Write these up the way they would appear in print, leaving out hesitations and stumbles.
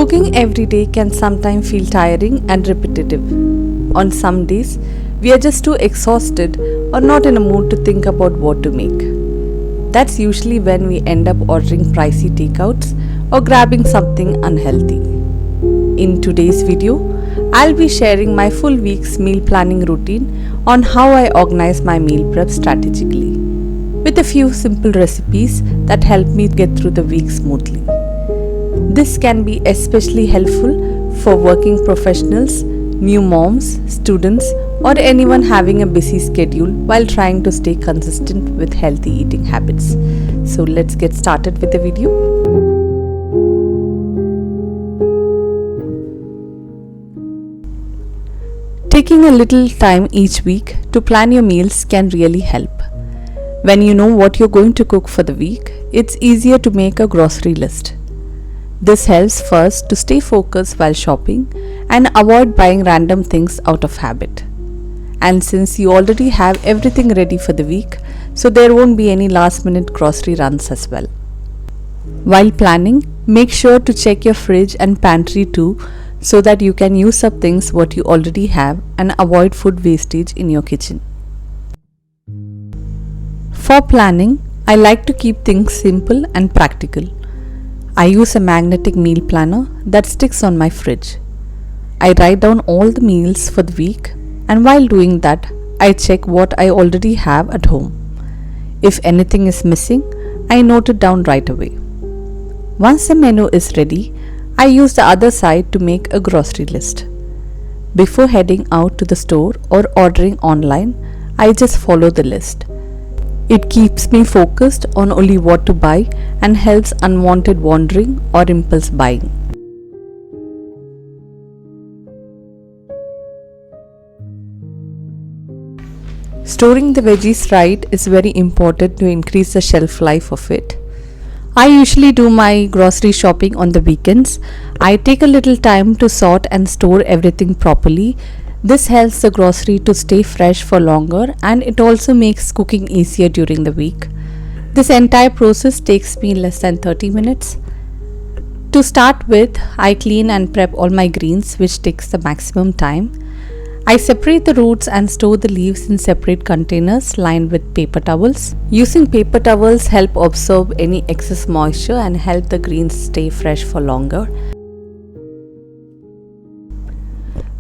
Cooking every day can sometimes feel tiring and repetitive. On some days, we are just too exhausted or not in a mood to think about what to make. That's usually when we end up ordering pricey takeouts or grabbing something unhealthy. In today's video, I'll be sharing my full week's meal planning routine on how I organize my meal prep strategically, with a few simple recipes that help me get through the week smoothly. This can be especially helpful for working professionals, new moms, students, or anyone having a busy schedule while trying to stay consistent with healthy eating habits. So let's get started with the video. Taking a little time each week to plan your meals can really help. When you know what you're going to cook for the week, it's easier to make a grocery list. This helps first to stay focused while shopping and avoid buying random things out of habit. And since you already have everything ready for the week, so there won't be any last minute grocery runs as well. While planning, make sure to check your fridge and pantry too, so that you can use up things what you already have and avoid food wastage in your kitchen. For planning, I like to keep things simple and practical. I use a magnetic meal planner that sticks on my fridge. I write down all the meals for the week, and while doing that, I check what I already have at home. If anything is missing, I note it down right away. Once the menu is ready, I use the other side to make a grocery list. Before heading out to the store or ordering online, I just follow the list. It keeps me focused on only what to buy and helps unwanted wandering or impulse buying. Storing the veggies right is very important to increase the shelf life of it. I usually do my grocery shopping on the weekends. I take a little time to sort and store everything properly. This helps the grocery to stay fresh for longer, and it also makes cooking easier during the week. This entire process takes me less than 30 minutes. To start with, I clean and prep all my greens, which takes the maximum time. I separate the roots and store the leaves in separate containers lined with paper towels. Using paper towels help absorb any excess moisture and help the greens stay fresh for longer.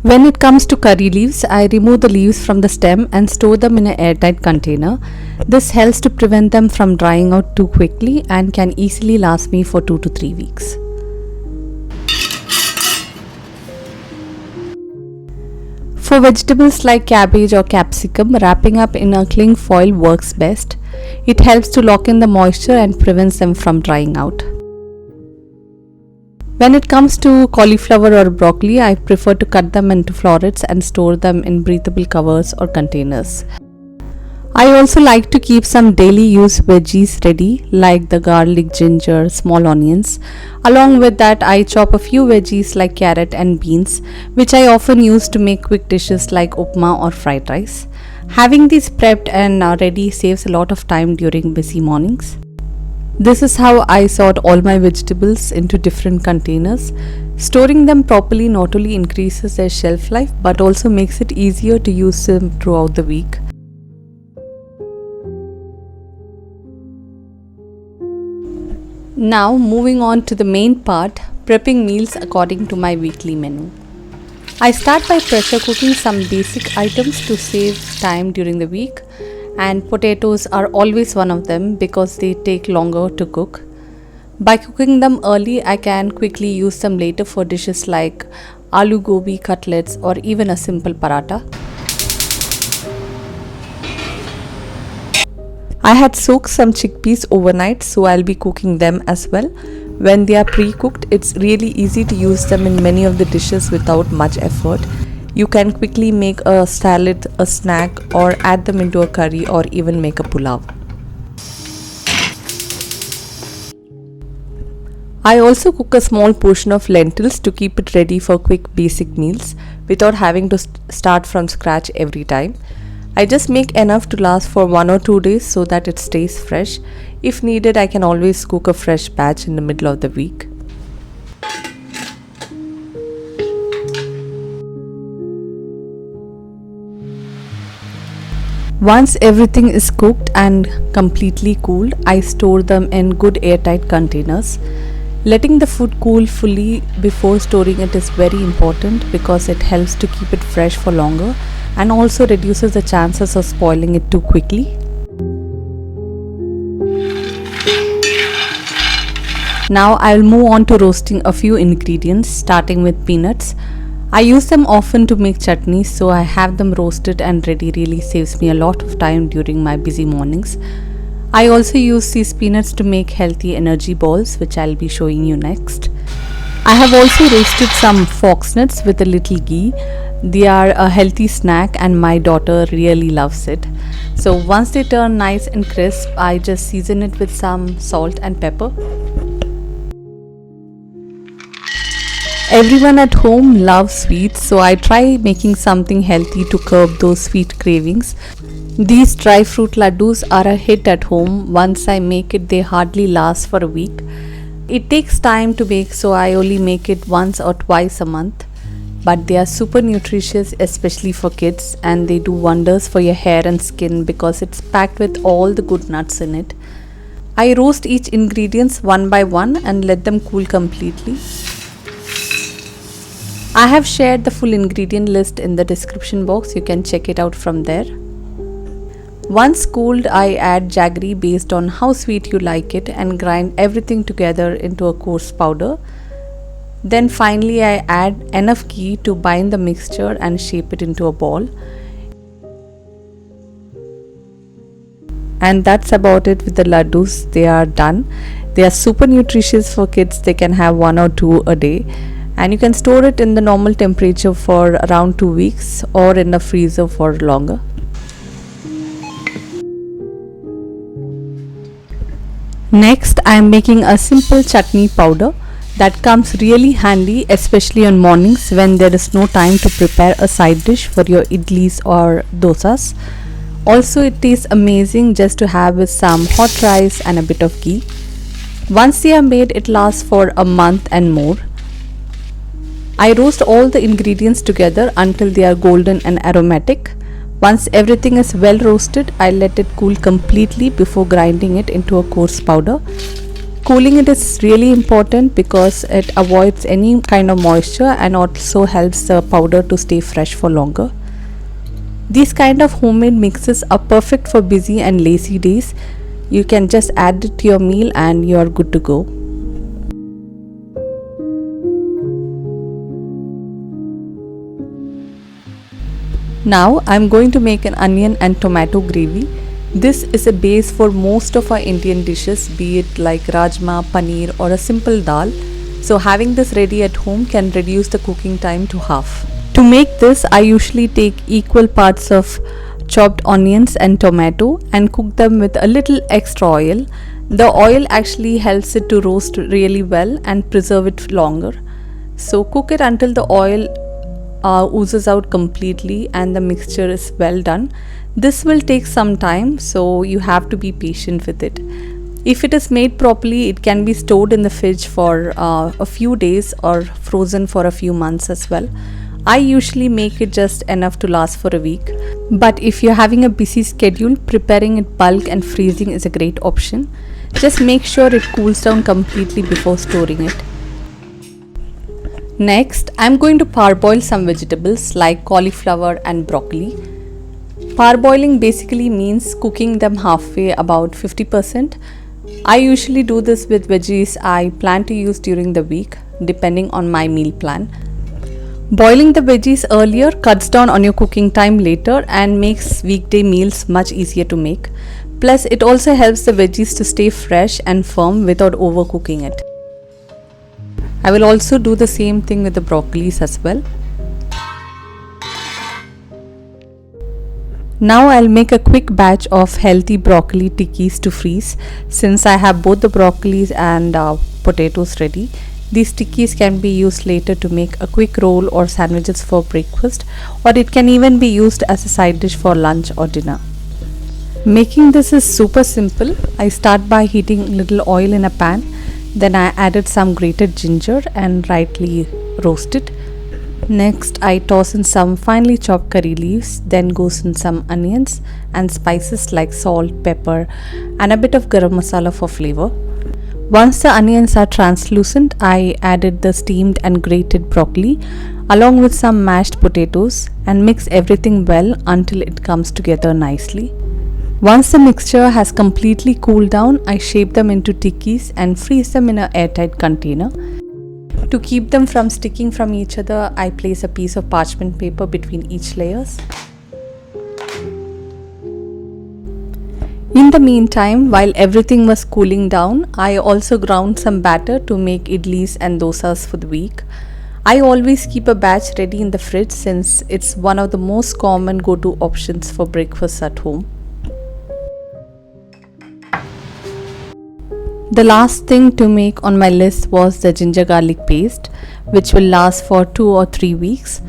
When it comes to curry leaves, I remove the leaves from the stem and store them in an airtight container. This helps to prevent them from drying out too quickly and can easily last me for 2 to 3 weeks. For vegetables like cabbage or capsicum, wrapping up in a cling foil works best. It helps to lock in the moisture and prevents them from drying out. When it comes to cauliflower or broccoli, I prefer to cut them into florets and store them in breathable covers or containers. I also like to keep some daily use veggies ready, like the garlic, ginger, small onions. Along with that, I chop a few veggies like carrot and beans, which I often use to make quick dishes like upma or fried rice. Having these prepped and ready saves a lot of time during busy mornings. This is how I sort all my vegetables into different containers. Storing them properly not only increases their shelf life but also makes it easier to use them throughout the week. Now moving on to the main part, prepping meals according to my weekly menu. I start by pressure cooking some basic items to save time during the week. And potatoes are always one of them because they take longer to cook. By cooking them early, I can quickly use them later for dishes like aloo gobi cutlets or even a simple paratha. I had soaked some chickpeas overnight, so I'll be cooking them as well. When they are pre-cooked, it's really easy to use them in many of the dishes without much effort. You can quickly make a salad, a snack, or add them into a curry or even make a pulao. I also cook a small portion of lentils to keep it ready for quick basic meals without having to start from scratch every time. I just make enough to last for 1 or 2 days so that it stays fresh. If needed, I can always cook a fresh batch in the middle of the week. Once everything is cooked and completely cooled, I store them in good airtight containers. Letting the food cool fully before storing it is very important because it helps to keep it fresh for longer and also reduces the chances of spoiling it too quickly. Now I will move on to roasting a few ingredients, starting with peanuts. I use them often to make chutneys, so I have them roasted and ready really saves me a lot of time during my busy mornings. I also use these peanuts to make healthy energy balls, which I'll be showing you next. I have also roasted some fox nuts with a little ghee. They are a healthy snack and my daughter really loves it. So once they turn nice and crisp, I just season it with some salt and pepper. Everyone at home loves sweets, so I try making something healthy to curb those sweet cravings. These dry fruit laddus are a hit at home. Once I make it, they hardly last for a week. It takes time to make, so I only make it once or twice a month. But they are super nutritious, especially for kids, and they do wonders for your hair and skin because it's packed with all the good nuts in it. I roast each ingredients one by one and let them cool completely. I have shared the full ingredient list in the description box. You can check it out from there. Once cooled, I add jaggery based on how sweet you like it and grind everything together into a coarse powder. Then finally I add enough ghee to bind the mixture and shape it into a ball. And that's about it with the laddus. They are done. They are super nutritious for kids. They can have 1 or 2 a day. And you can store it in the normal temperature for around 2 weeks or in the freezer for longer. Next, I am making a simple chutney powder that comes really handy, especially on mornings when there is no time to prepare a side dish for your idlis or dosas. Also, it tastes amazing just to have with some hot rice and a bit of ghee. Once they are made, it lasts for a month and more. I roast all the ingredients together until they are golden and aromatic. Once everything is well roasted, I let it cool completely before grinding it into a coarse powder. Cooling it is really important because it avoids any kind of moisture and also helps the powder to stay fresh for longer. These kind of homemade mixes are perfect for busy and lazy days. You can just add it to your meal and you are good to go. Now I'm going to make an onion and tomato gravy. This is a base for most of our Indian dishes, be it like rajma, paneer or a simple dal. So having this ready at home can reduce the cooking time to half. To make this, I usually take equal parts of chopped onions and tomato and cook them with a little extra oil. The oil actually helps it to roast really well and preserve it longer. So cook it until the oil oozes out completely and the mixture is well done. This will take some time, so you have to be patient with it. If it is made properly, it can be stored in the fridge for a few days or frozen for a few months as well. I usually make it just enough to last for a week, but if you're having a busy schedule, preparing it bulk and freezing is a great option. Just make sure it cools down completely before storing it. Next, I'm going to parboil some vegetables like cauliflower and broccoli. Parboiling basically means cooking them halfway, about 50%. I usually do this with veggies I plan to use during the week, depending on my meal plan. Boiling the veggies earlier cuts down on your cooking time later and makes weekday meals much easier to make. Plus, it also helps the veggies to stay fresh and firm without overcooking it. I will also do the same thing with the broccolis as well. Now I'll make a quick batch of healthy broccoli tikis to freeze. Since I have both the broccolis and potatoes ready, these tikis can be used later to make a quick roll or sandwiches for breakfast, or it can even be used as a side dish for lunch or dinner. Making this is super simple. I start by heating little oil in a pan. Then I added some grated ginger and lightly roast it. Next, I toss in some finely chopped curry leaves, then goes in some onions and spices like salt, pepper, and a bit of garam masala for flavor. Once the onions are translucent, I added the steamed and grated broccoli along with some mashed potatoes and mix everything well until it comes together nicely. Once the mixture has completely cooled down, I shape them into tikis and freeze them in an airtight container. To keep them from sticking from each other, I place a piece of parchment paper between each layers. In the meantime, while everything was cooling down, I also ground some batter to make idlis and dosas for the week. I always keep a batch ready in the fridge since it's one of the most common go-to options for breakfast at home. The last thing to make on my list was the ginger garlic paste, which will last for 2 or 3 weeks.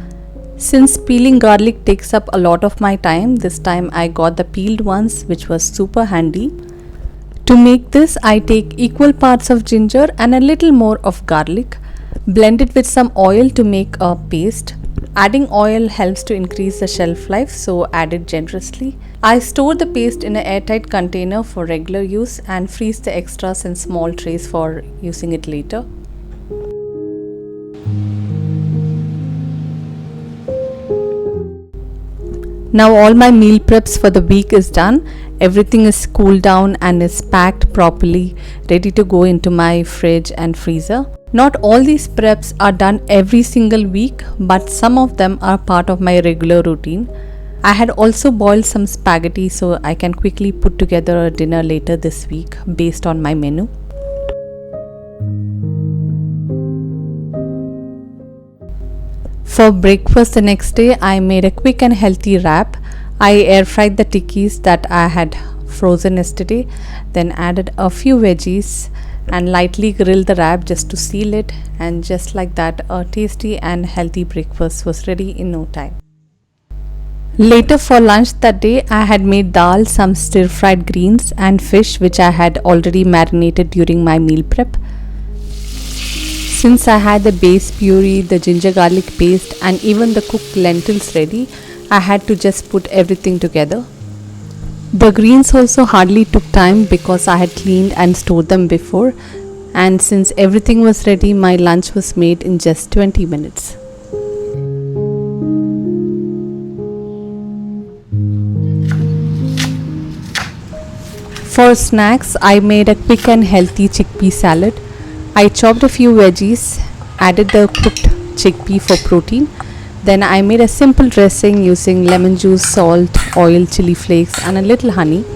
Since peeling garlic takes up a lot of my time, this time I got the peeled ones, which was super handy. To make this, I take equal parts of ginger and a little more of garlic. Blend it with some oil to make a paste. Adding oil helps to increase the shelf life, so add it generously. I store the paste in an airtight container for regular use and freeze the extras in small trays for using it later. Now all my meal preps for the week is done. Everything is cooled down and is packed properly, ready to go into my fridge and freezer. Not all these preps are done every single week, but some of them are part of my regular routine. I had also boiled some spaghetti so I can quickly put together a dinner later this week based on my menu. For breakfast the next day, I made a quick and healthy wrap. I air fried the tikis that I had frozen yesterday, then added a few veggies and lightly grilled the wrap just to seal it, and just like that, a tasty and healthy breakfast was ready in no time. Later for lunch that day, I had made dal, some stir-fried greens and fish which I had already marinated during my meal prep. Since I had the base puree, the ginger garlic paste and even the cooked lentils ready, I had to just put everything together. The greens also hardly took time because I had cleaned and stored them before, and since everything was ready, my lunch was made in just 20 minutes. For snacks, I made a quick and healthy chickpea salad. I chopped a few veggies, added the cooked chickpea for protein. Then I made a simple dressing using lemon juice, salt, oil, chili flakes and a little honey.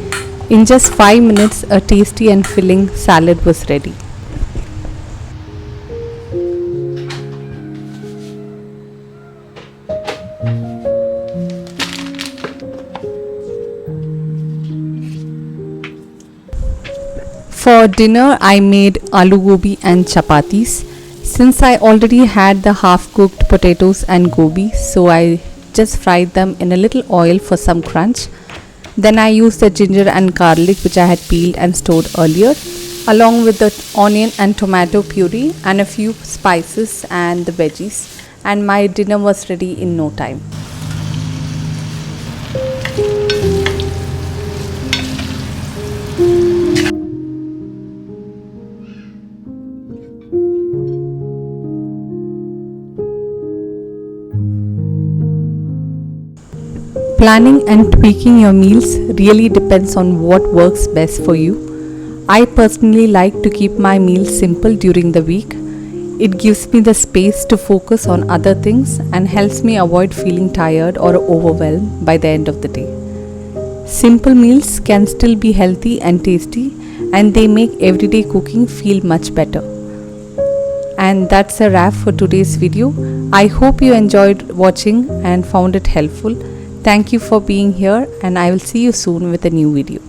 In just 5 minutes, a tasty and filling salad was ready. For dinner, I made aloo gobi and chapatis. Since I already had the half-cooked potatoes and gobi, so I just fried them in a little oil for some crunch. Then I used the ginger and garlic which I had peeled and stored earlier, along with the onion and tomato puree and a few spices and the veggies, and my dinner was ready in no time. Planning and tweaking your meals really depends on what works best for you. I personally like to keep my meals simple during the week. It gives me the space to focus on other things and helps me avoid feeling tired or overwhelmed by the end of the day. Simple meals can still be healthy and tasty, and they make everyday cooking feel much better. And that's a wrap for today's video. I hope you enjoyed watching and found it helpful. Thank you for being here, and I will see you soon with a new video.